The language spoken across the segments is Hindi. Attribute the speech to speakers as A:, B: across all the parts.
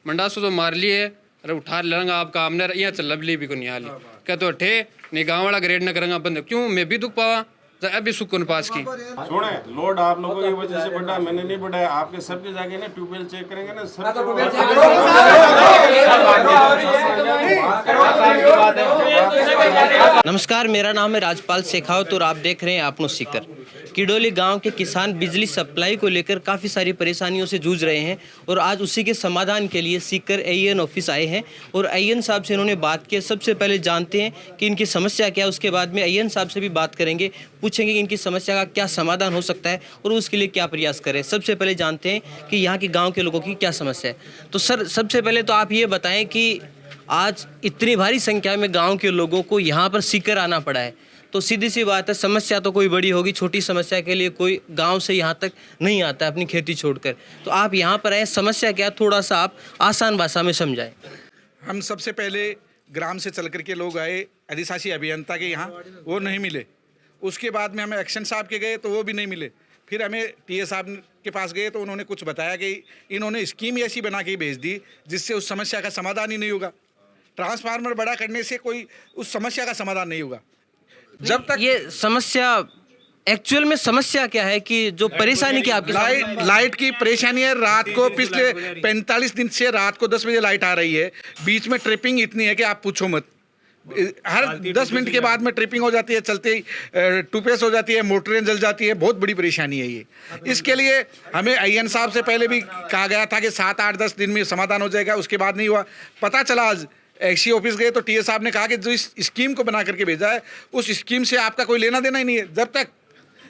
A: मंडासो तो मार लिए अरे उठा लेंगा आप काम ने यहाँ चल भी को नहीं हाली क्या तो अठे नहीं गाँव वाला ग्रेड न करेंगे बंद क्यों मैं भी दुख पावा अभी सुकून पास की
B: सुने लोड आप लोगों की वजह से बढ़ा, मैंने नहीं बढ़ाया। आपके सबके जाके ना ट्यूबवेल चेक करेंगे ना सब।
C: नमस्कार, मेरा नाम है राजपाल शेखावत और आप देख रहे हैं आपनो सीकर। किडोली गांव के किसान बिजली सप्लाई को लेकर काफ़ी सारी परेशानियों से जूझ रहे हैं और आज उसी के समाधान के लिए सीकर AN ऑफिस आए हैं और AN साहब से इन्होंने बात की। सबसे पहले जानते हैं कि इनकी समस्या क्या है, उसके बाद में AN साहब से भी बात करेंगे, पूछेंगे कि इनकी समस्या का क्या समाधान हो सकता है और उसके लिए क्या प्रयास करें। सबसे पहले जानते हैं कि यहाँ के गाँव के लोगों की क्या समस्या है। तो सर, सबसे पहले तो आप ये बताएँ कि आज इतनी भारी संख्या में गांव के लोगों को यहाँ पर सीकर आना पड़ा है, तो सीधी सी बात है समस्या तो कोई बड़ी होगी, छोटी समस्या के लिए कोई गांव से यहाँ तक नहीं आता है अपनी खेती छोड़कर। तो आप यहाँ पर आए, समस्या क्या, थोड़ा सा आप आसान भाषा में समझाएं।
D: हम सबसे पहले ग्राम से चल करके लोग आए अधिशासी अभियंता के यहाँ, वो नहीं मिले। उसके बाद में हमें एक्शन साहब के गए तो वो भी नहीं मिले। फिर हमें TA साहब के पास गए तो उन्होंने कुछ बताया कि इन्होंने स्कीम ऐसी बना के भेज दी जिससे उस समस्या का समाधान ही नहीं होगा। ट्रांसफार्मर बड़ा करने से कोई उस समस्या का समाधान नहीं होगा।
C: जब तक ये समस्या एक्चुअल में समस्या क्या है कि जो परेशानी की आपकी
D: लाइट की परेशानी है। रात को पिछले 45 दिन से रात को 10 बजे लाइट आ रही है। बीच में ट्रिपिंग इतनी है कि आप पूछो मत। हर 10 मिनट के बाद में ट्रिपिंग हो जाती है, चलते ही टूपेस हो जाती है, मोटरें जल जाती है। बहुत बड़ी परेशानी है ये। इसके लिए हमें AN साहब से पहले भी कहा गया था कि 7, 8, 10 दिन में समाधान हो जाएगा। उसके बाद नहीं हुआ। पता चला आज XC ऑफिस गए तो TA साहब ने कहा कि जो इस स्कीम को बना करके भेजा है उस स्कीम से आपका कोई लेना देना ही नहीं है। जब तक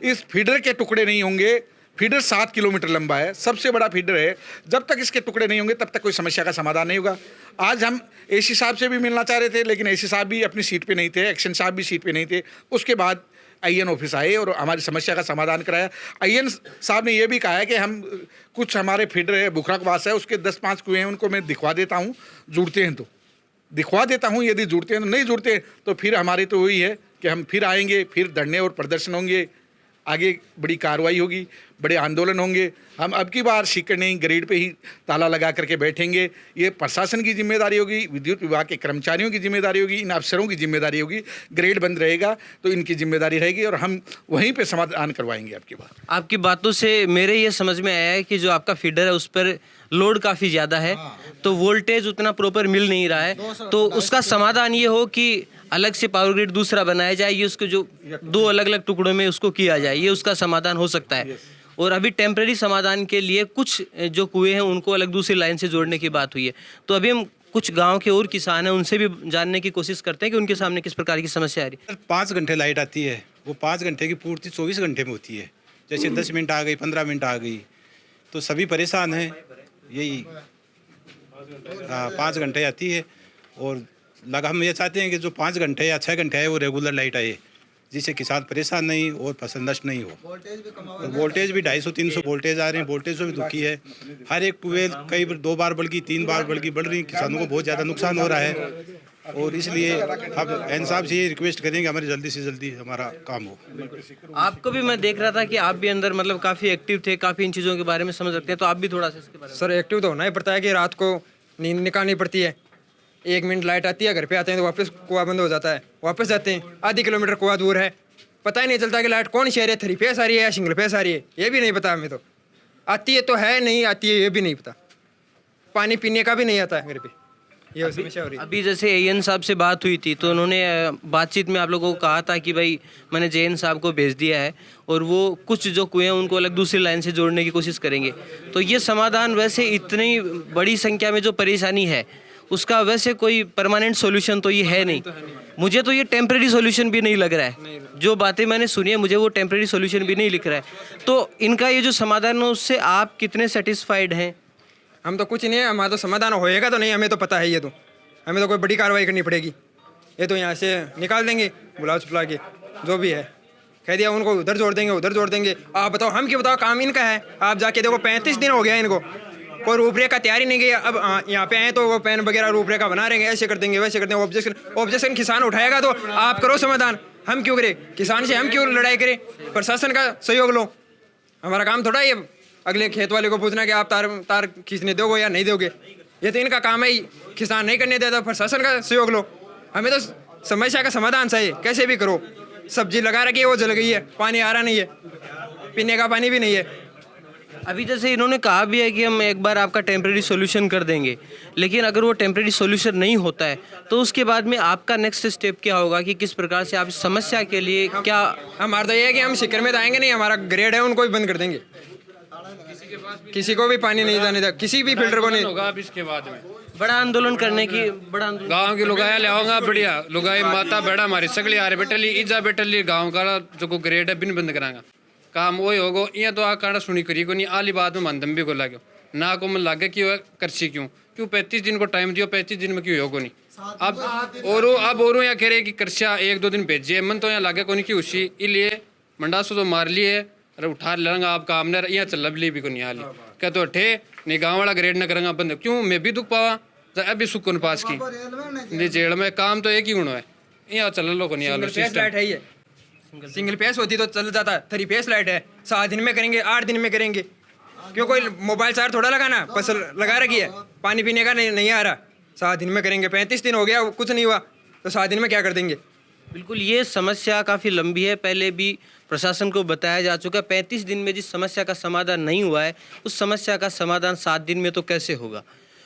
D: इस फीडर के टुकड़े नहीं होंगे, फीडर 7 किलोमीटर लंबा है, सबसे बड़ा फीडर है, जब तक इसके टुकड़े नहीं होंगे तब तक कोई समस्या का समाधान नहीं होगा। आज हम AC साहब से भी मिलना चाह रहे थे लेकिन AC साहब भी अपनी सीट पे नहीं थे, एक्शन साहब भी सीट पे नहीं थे। उसके बाद AN ऑफिस आए और हमारी समस्या का समाधान कराया। AN साहब ने यह भी कहा है कि हम कुछ हमारे फीडर है, बुखराकवास है, उसके 10-5 कुएँ हैं, उनको मैं दिखवा देता हूँ, जुड़ते हैं तो दिखवा देता हूँ। यदि जुड़ते हैं तो नहीं जुड़ते तो फिर हमारी तो वही है कि हम फिर आएंगे, फिर धरने और प्रदर्शन होंगे, आगे बड़ी कार्रवाई होगी, बड़े आंदोलन होंगे। हम अब की बार सीकर नहीं, ग्रेड पे ही ताला लगा करके बैठेंगे। ये प्रशासन की जिम्मेदारी होगी, विद्युत विभाग के कर्मचारियों की जिम्मेदारी होगी, इन अफसरों की जिम्मेदारी होगी। ग्रेड बंद रहेगा तो इनकी जिम्मेदारी रहेगी और हम वहीं पे समाधान करवाएंगे। आपकी बातों से मेरे ये समझ में आया है कि जो आपका फीडर है उस पर लोड काफ़ी ज़्यादा है, तो वोल्टेज उतना प्रॉपर मिल नहीं रहा है, तो उसका समाधान ये हो कि अलग से पावर ग्रिड दूसरा बनाया जाए, ये उसको जो 2 अलग अलग टुकड़ों में उसको किया जाए, ये उसका समाधान हो सकता है। और अभी टेम्परेरी समाधान के लिए कुछ जो कुएं हैं उनको अलग दूसरी लाइन से जोड़ने की बात हुई है। तो अभी हम कुछ गांव के और किसान हैं उनसे भी जानने की कोशिश करते हैं कि उनके सामने किस प्रकार की समस्या आ रही है।
E: 5 घंटे लाइट आती है, वो 5 घंटे की पूर्ति 24 घंटे में होती है। जैसे 10 मिनट आ गई, 15 मिनट आ गई, तो सभी परेशान हैं। यही 5 घंटे आती है और हम ये चाहते हैं कि जो 5 घंटे या 6 घंटे आए वो रेगुलर लाइट आए, जिससे किसान परेशान नहीं और फसल नष्ट नहीं हो। और वोल्टेज भी 250-300 वोल्टेज आ रहे हैं, वोल्टेज से भी दुखी है। हर एक ट्यूबवेल कई बार 2 बार बल्कि 3 बार बल्कि बढ़ रही, किसानों को बहुत ज़्यादा नुकसान हो रहा है। और इसलिए हम AN साहब से ये रिक्वेस्ट करेंगे हमारे जल्दी से जल्दी हमारा काम हो।
C: आपको भी मैं देख रहा था कि आप भी अंदर मतलब काफ़ी एक्टिव थे, काफ़ी इन चीज़ों के बारे में समझ रखते हैं, तो आप भी थोड़ा सा इसके बारे में।
F: सर एक्टिव तो होना ही पड़ता है कि रात को नींद निकालनी पड़ती है। 1 मिनट लाइट आती है, घर पे आते हैं तो वापस कुआं बंद हो जाता है, वापस जाते हैं, आधी किलोमीटर कुआं दूर है, पता ही नहीं चलता कि लाइट कौन सी आ रही है, 3 फेस आ रही है या सिंगल फेस आ रही है, ये भी नहीं पता हमें। तो आती है तो है, नहीं आती है ये भी नहीं पता। पानी पीने का भी नहीं आता है मेरे पे, ये समस्या हो रही है।
C: अभी जैसे AN साहब से बात हुई थी तो उन्होंने बातचीत में आप लोगों को कहा था कि भाई मैंने JN साहब को भेज दिया है और वो कुछ जो कुएं हैं उनको अलग दूसरी लाइन से जोड़ने की कोशिश करेंगे। तो ये समाधान वैसे इतनी बड़ी संख्या में जो परेशानी है उसका वैसे कोई परमानेंट सॉल्यूशन तो ये है नहीं। मुझे तो ये टेम्परेरी सॉल्यूशन भी नहीं लग रहा है। जो बातें मैंने सुनी है मुझे वो टेम्परेरी सॉल्यूशन भी नहीं लिख रहा है। तो इनका ये जो समाधान है उससे आप कितने सेटिस्फाइड हैं?
F: हम तो कुछ नहीं है, हमारा तो समाधान होएगा तो नहीं, हमें तो पता है। ये तो हमें तो कोई बड़ी कार्रवाई करनी पड़ेगी। ये तो यहाँ से निकाल देंगे बुला छुपला के, जो भी है कह दिया उनको, उधर जोड़ देंगे उधर जोड़ देंगे। आप बताओ, हम क्यों बताओ, काम इनका है। आप जाके देखो 35 दिन हो गया इनको, कोई रूपरेखा तैयारी नहीं की। अब यहाँ पे आए तो वो पेन वगैरह रूपरेखा बना रहेंगे, ऐसे कर देंगे वैसे कर देंगे। ऑब्जेक्शन किसान उठाएगा तो आप करो समाधान, हम क्यों करें? किसान से हम क्यों लड़ाई करें? प्रशासन का सहयोग लो, हमारा काम थोड़ा ये अगले खेत वाले को पूछना कि आप तार खींचने दोगे या नहीं दोगे। ये तो इनका काम है ही, किसान नहीं करने देता, प्रशासन का सहयोग लो। हमें तो समस्या का समाधान चाहिए, कैसे भी करो। सब्जी लगा रखी है, वो जल गई है, पानी आ रहा नहीं है, पीने का पानी भी नहीं है।
C: अभी जैसे इन्होंने कहा भी है कि हम एक बार आपका टेम्प्रेरी सॉल्यूशन कर देंगे, लेकिन अगर वो टेम्प्रेरी सॉल्यूशन नहीं होता है तो उसके बाद में आपका नेक्स्ट स्टेप क्या होगा कि किस प्रकार से आप इस समस्या के लिए क्या?
F: हमारा तो ये है कि हम शिकर में तो आएंगे नहीं, हमारा ग्रेड है उनको भी बंद कर देंगे, किसी को भी पानी नहीं जाने देगा, किसी भी फिल्टर को नहीं
A: होगा। अब इसके बाद में
C: बड़ा आंदोलन करने की
A: गांव की लुगाया ले आऊंगा, बढ़िया लुगाई माता बेड़ा हमारी सगली आ रही बेटली इजा बेटली गांव का जो ग्रेड है बिन बंद करांगा काम वही होगो। यहाँ तो आकाड़ा सुनी करी को नहीं आली बात में मंदम भी को लाग्यो ना को मन लागे कि करसी क्यों 35 दिन को टाइम दियो, 35 दिन में क्यों होगो नहीं। अब और यहाँ कह रहे कि करसिया 1-2 दिन भेजिए, मन तो यहाँ लागे को नहीं कि उसी इसलिए मंडासो तो मार लिए अरे उठा लेंगे आप काम ने यहाँ चल भी को नहीं हाली क्या तो अठे नहीं गाँव वाला ग्रेड न करेंगे बंद क्यों मैं भी दुख पावा अभी सुकून पास की जेल में काम तो एक ही गुण है यहाँ चल लो को नहीं हालो
F: लाइट है, ये सिंगल पेस होती तो चल जाता, 3 पेस लाइट है, 7 दिन में करेंगे, 8 दिन में करेंगे। क्यों कोई मोबाइल चार्ज थोड़ा लगाना, फसल लगा रखी है, पानी पीने का नहीं आ रहा, 7 दिन में करेंगे। 35 दिन हो गया कुछ नहीं हुआ तो 7 दिन में क्या कर देंगे।
C: बिल्कुल, ये समस्या काफ़ी लंबी है, पहले भी प्रशासन को बताया जा चुका है। 35 दिन में जिस समस्या का समाधान नहीं हुआ है उस समस्या का समाधान 7 दिन में तो कैसे होगा।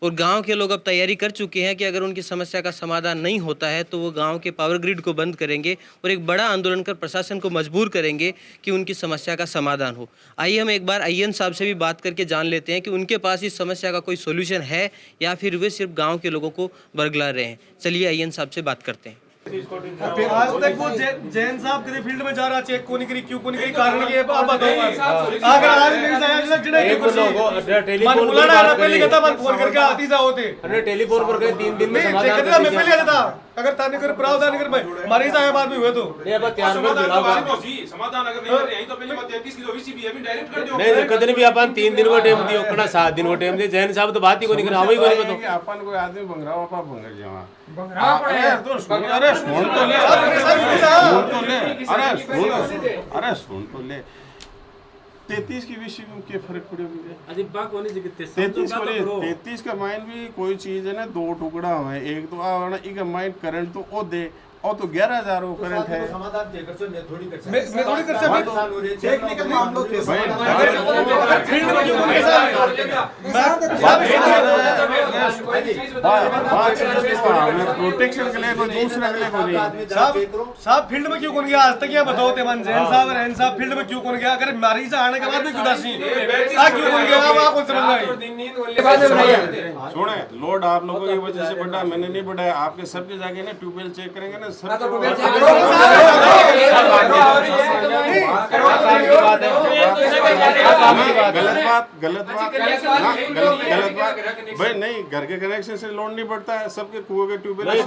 C: और गांव के लोग अब तैयारी कर चुके हैं कि अगर उनकी समस्या का समाधान नहीं होता है तो वो गांव के पावर ग्रिड को बंद करेंगे और एक बड़ा आंदोलन कर प्रशासन को मजबूर करेंगे कि उनकी समस्या का समाधान हो। आइए हम एक बार अय्यन साहब से भी बात करके जान लेते हैं कि उनके पास इस समस्या का कोई सोल्यूशन है या फिर वे सिर्फ गाँव के लोगों को बरगला रहे हैं। चलिए अय्यन साहब से बात करते हैं।
G: आज तक वो जैन साहब कभी फील्ड में जा रहा चेक को नहीं करी, क्यों को नहीं करी, कारण ये आप बताओ। अगर आज नहीं जाया जिसे जिने की कुछ मन बुलाना है पहले कहता मन फोन करके आती जाओ थे
H: अरे टेलीफोन पर गए 3 दिन में
G: समाधान कर मैं पहले आता अगर ताने कर प्रावधान कर मारी जाए बाद में हुए तो
H: ये अब तैयार कर दिला
B: समाधान अगर नहीं कर यही तो पहले बात 33 किलो वीसीबी अभी डायरेक्ट कर दियो
H: नहीं कदे भी अपन 3 दिन को टाइम दियो कना 7 दिन को टाइम दे जैन साहब तो बात ही को नहीं करा वही को नहीं बताओ
B: अपन कोई आदमी बंगरावा पा बंगर जावा बंगरावा पड़े तो अरे सुन तो ले अरे सुन तो ले 33 की विषय में क्या फर्क पड़े मुझे
H: अजीब बात होनी चाहिए
B: 33 का माइंड भी कोई चीज है ना, 2 टुकड़ा है, एक तो आ ना इका माइंड करंट तो ओ दे और तो 11,000 वो करंट है।
G: मैं थोड़ी कर सकता टेक्निकल मामलों के अगर फील्ड में क्यों नहीं
B: प्रोटेक्शन के लिए कोई दूसरा के लिए कोई नहीं
G: साहब फील्ड में क्यों कौन गया आज तक ये बताओ तेमन जैन साहब रहन साहब फील्ड में क्यों कौन गया। अगर मारी से आने के बाद भी उदासी क्यों कौन गया आप कौन समझ रहे
B: सुने लोड आप लोगों की वजह से बढ़ा, मैंने नहीं बढ़ाया। आपके सबके जाके ना ट्यूबवेल चेक करेंगे ना सब गलत बात भाई नहीं। घर के कनेक्शन से लोड नहीं बढ़ता है, सबके कुएं के ट्यूबवेल अरे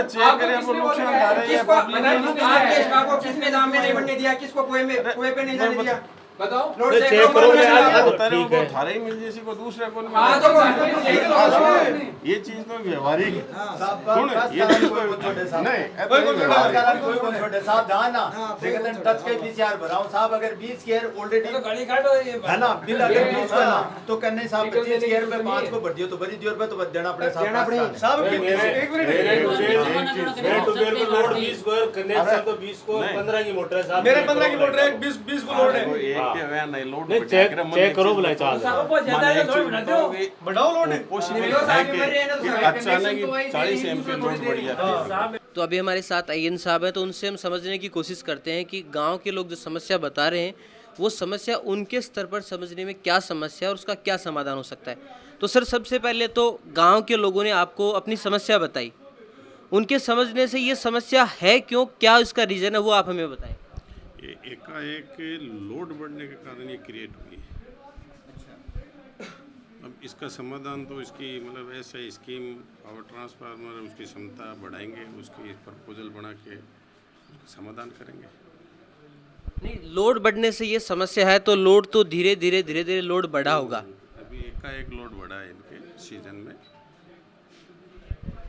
B: चेक करें आपको नुकसान आ रहा है
F: किसने दाम में नहीं बनने दिया, किसको कुएं पे नहीं जाने दिया बताओ।
H: चेक करो
B: थारे ही मिल जैसी को दूसरे को ये चीज तो व्यवहारिक ये चीज तो नहीं
I: छोटे साहब जाना देखते टच के 20,000 भराऊं साहब अगर 20 केयर ऑलरेडी है ना बिल अगर 20 का ना तो करने साहब 25 केयर पे 5 को बढ़ दियो तो बड़ी दियो पे तो देना पड़े साहब
G: एक मिनट
H: ट्यूबवेल को लोड 20 को कनेक्शन तो 20 को 15 की मोटर है साहब,
G: मेरे 15 की मोटर है, 20 को लोड है।
B: नहीं लोड
H: चेक करो बुलाए चाल
G: बढ़ाओ लोड
B: अचानक 40 एमपी लोड बढ़ गया।
C: तो अभी हमारे साथ अय्यन साहब हैं, तो उनसे हम समझने की कोशिश करते हैं कि गांव के लोग जो समस्या बता रहे हैं वो समस्या उनके स्तर पर समझने में क्या समस्या है और उसका क्या समाधान हो सकता है। तो सर सबसे पहले तो गांव के लोगों ने आपको अपनी समस्या बताई, उनके समझने से ये समस्या है क्यों, क्या इसका रीज़न है वो आप हमें बताएं।
B: एकाएक लोड बढ़ने के कारण ये क्रिएट हुई। अब इसका समाधान तो इसकी मतलब ऐसा स्कीम पावर ट्रांसफार्मर उसकी क्षमता बढ़ाएंगे, उसकी प्रपोजल बना के समाधान करेंगे।
C: नहीं, लोड बढ़ने से ये समस्या है तो लोड तो धीरे धीरे लोड बढ़ा होगा।
B: अभी एकाएक लोड बढ़ा है इनके सीजन में।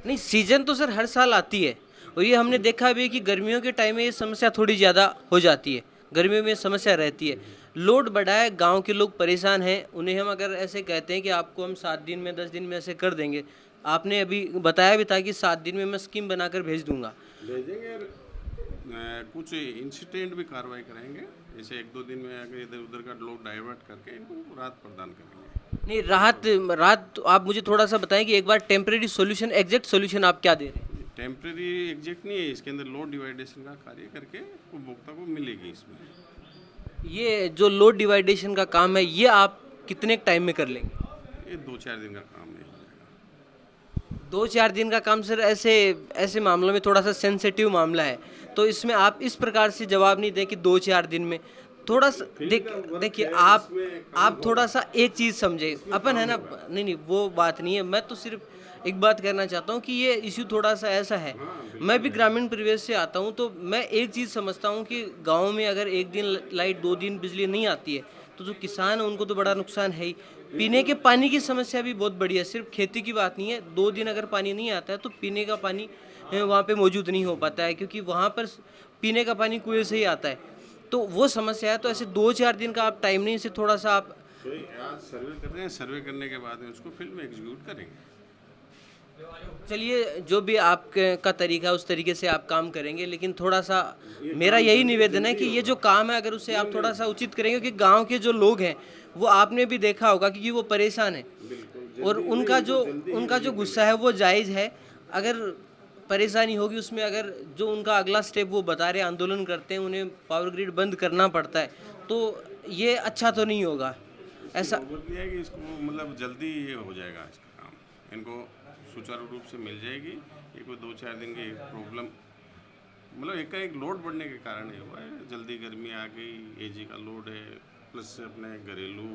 C: नहीं, सीजन तो सर हर साल आती है और ये हमने देखा भी कि गर्मियों के टाइम में ये समस्या थोड़ी ज़्यादा हो जाती है, गर्मियों में समस्या रहती है। लोड बढ़ा है, गांव के लोग परेशान हैं, उन्हें हम अगर ऐसे कहते हैं कि आपको हम 7 दिन में 10 दिन में ऐसे कर देंगे, आपने अभी बताया भी था कि 7 दिन में मैं स्कीम बनाकर भेज दूंगा।
B: भेजेंगे और कुछ इंसिडेंट भी कार्रवाई करेंगे, जैसे 1-2 दिन में अगर इधर उधर का लोग डाइवर्ट करके इनको राहत प्रदान करेंगे।
C: नहीं, राहत तो आप मुझे थोड़ा सा बताएं कि एक बार टेम्परेरी सॉल्यूशन, एग्जैक्ट सॉल्यूशन आप क्या दे रहे हैं?
B: टेम्प्रेरी एग्जैक्ट नहीं है, इसके अंदर लोड डिवाइडेशन का कार्य करके उपभोक्ता को मिलेगी। इसमें
C: ये जो लोड डिवाइडेशन का काम है, ये आप कितने टाइम में कर लेंगे?
B: ये 2-4 दिन का काम नहीं हो जाएगा।
C: 2-4 दिन का काम सर, ऐसे मामलों में थोड़ा सा सेंसिटिव मामला है, तो इसमें आप इस प्रकार से जवाब नहीं दें कि 2-4 दिन में। थोड़ा सा देखिए आप थोड़ा सा एक चीज़ समझे, अपन है ना, नहीं वो बात नहीं है, मैं तो सिर्फ एक बात कहना चाहता हूँ कि ये इश्यू थोड़ा सा ऐसा है, मैं भी ग्रामीण परिवेश से आता हूँ, तो मैं एक चीज़ समझता हूँ कि गांव में अगर 1 दिन लाइट 2 दिन बिजली नहीं आती है तो जो किसान है उनको तो बड़ा नुकसान है ही। पीने के पानी की समस्या भी बहुत बड़ी है, सिर्फ खेती की बात नहीं है। 2 दिन अगर पानी नहीं आता है तो पीने का पानी वहाँ पे मौजूद नहीं हो पाता है, क्योंकि वहाँ पर पीने का पानी कुएं से ही आता है, तो वो समस्या है। तो ऐसे 2-4 दिन का आप टाइम नहीं, से थोड़ा सा आप
B: आज सर्वे कर रहे हैं, सर्वे करने के बाद में उसको फील्ड में एग्जीक्यूट करेंगे।
C: चलिए, जो भी आपका तरीका है उस तरीके से आप काम करेंगे, लेकिन थोड़ा सा मेरा यही निवेदन है कि ये जो काम है अगर उसे आप थोड़ा सा उचित करेंगे, क्योंकि गांव के जो लोग हैं वो आपने भी देखा होगा क्योंकि वो परेशान है, और उनका जो गुस्सा है वो जायज़ है। अगर परेशानी होगी उसमें, अगर जो उनका अगला स्टेप वो बता रहे आंदोलन करते हैं, उन्हें पावर ग्रिड बंद करना पड़ता है, तो ये अच्छा तो नहीं होगा। ऐसा
B: है कि इसको मतलब जल्दी ये हो जाएगा, इसका काम इनको सुचारू रूप से मिल जाएगी। ये कोई 2-4 दिन की प्रॉब्लम, मतलब एक लोड बढ़ने के कारण ये हुआ है। जल्दी गर्मी आ गई, एजी का लोड है, प्लस अपने घरेलू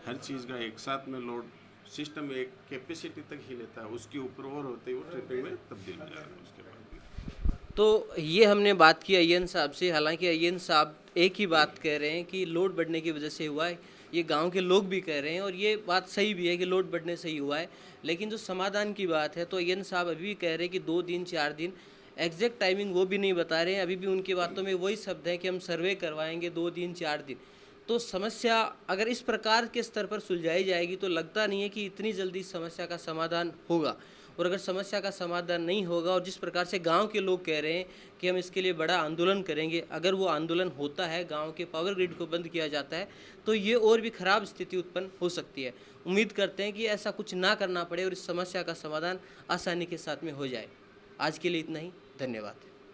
B: हर चीज़ का एक साथ में लोड सिस्टम एक कैपेसिटी तक ही लेता है, उसके ऊपर और होते ही वो ट्रिपिंग में तब्दील हो जाएगा उसके बाद।
C: तो ये हमने बात की अय्यन साहब से, हालांकि अय्यन साहब एक ही बात कह रहे हैं कि लोड बढ़ने की वजह से हुआ है, ये गांव के लोग भी कह रहे हैं, और ये बात सही भी है कि लोड बढ़ने से ही हुआ है। लेकिन जो समाधान की बात है, तो अय्यन साहब अभी भी कह रहे हैं कि 2 दिन 4 दिन, एग्जैक्ट टाइमिंग वो भी नहीं बता रहे हैं। अभी भी उनकी बातों में वही शब्द है कि हम सर्वे करवाएंगे 2 दिन 4 दिन। तो समस्या अगर इस प्रकार के स्तर पर सुलझाई जाएगी तो लगता नहीं है कि इतनी जल्दी समस्या का समाधान होगा। और अगर समस्या का समाधान नहीं होगा, और जिस प्रकार से गांव के लोग कह रहे हैं कि हम इसके लिए बड़ा आंदोलन करेंगे, अगर वो आंदोलन होता है, गांव के पावर ग्रिड को बंद किया जाता है, तो ये और भी ख़राब स्थिति उत्पन्न हो सकती है। उम्मीद करते हैं कि ऐसा कुछ ना करना पड़े और इस समस्या का समाधान आसानी के साथ में हो जाए। आज के लिए इतना ही, धन्यवाद।